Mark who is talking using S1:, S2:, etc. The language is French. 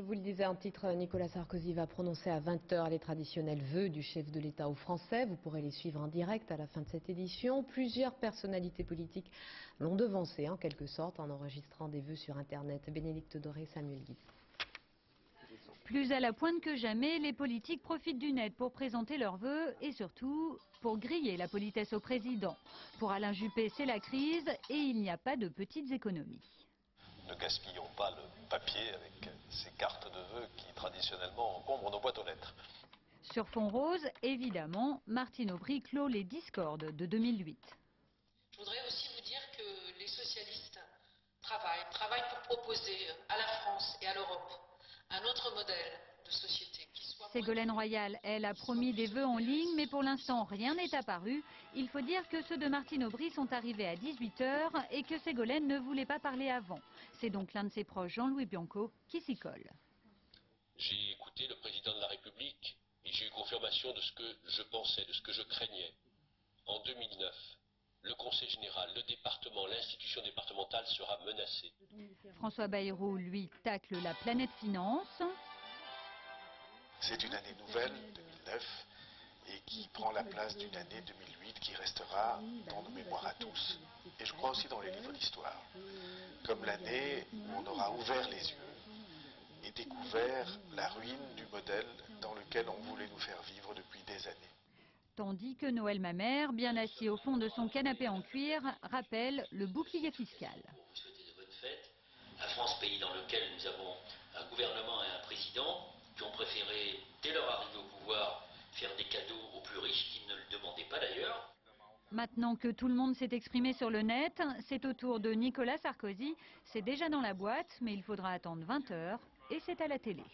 S1: Je vous le disais en titre, Nicolas Sarkozy va prononcer à 20 h les traditionnels vœux du chef de l'État aux Français. Vous pourrez les suivre en direct à la fin de cette édition. Plusieurs personnalités politiques l'ont devancé en quelque sorte en enregistrant des vœux sur Internet. Bénédicte Doré, Samuel Guy.
S2: Plus à la pointe que jamais, les politiques profitent du net pour présenter leurs vœux et surtout pour griller la politesse au président. Pour Alain Juppé, c'est la crise et il n'y a pas de petites économies.
S3: Ne gaspillons pas le papier avec ces cartes de vœux qui traditionnellement encombrent nos boîtes aux lettres.
S2: Sur fond rose, évidemment, Martine Aubry clôt les discordes de 2008.
S4: Je voudrais aussi vous dire que les socialistes travaillent pour proposer à la France et à l'Europe un autre modèle de société qui soit...
S2: Ségolène Royal, elle, a promis des vœux en ligne, mais pour l'instant, rien n'est apparu. Il faut dire que ceux de Martine Aubry sont arrivés à 18 h et que Ségolène ne voulait pas parler avant. C'est donc l'un de ses proches, Jean-Louis Bianco, qui s'y colle.
S5: J'ai écouté le président de la République et j'ai eu confirmation de ce que je pensais, de ce que je craignais. En 2009, le Conseil général, le département, l'institution départementale sera menacée.
S2: François Bayrou, lui, tacle la planète finance.
S6: C'est une année nouvelle, 2009, et qui prend la place d'une année 2008 qui restera dans nos mémoires à tous, et je crois aussi dans les livres d'histoire, comme l'année où on aura ouvert les yeux et découvert la ruine du modèle dans lequel on voulait nous faire vivre depuis des années.
S2: Tandis que Noël Mamère, bien assis au fond de son canapé en cuir, rappelle le bouclier fiscal.
S7: Vous souhaitez de bonnes fêtes. La France, pays dans lequel nous avons un gouvernement et un président qui ont préféré, dès leur arrivée au pouvoir, faire des cadeaux aux plus riches qui ne le demandaient pas d'ailleurs.
S2: Maintenant que tout le monde s'est exprimé sur le net, c'est au tour de Nicolas Sarkozy. C'est déjà dans la boîte, mais il faudra attendre 20 h et c'est à la télé.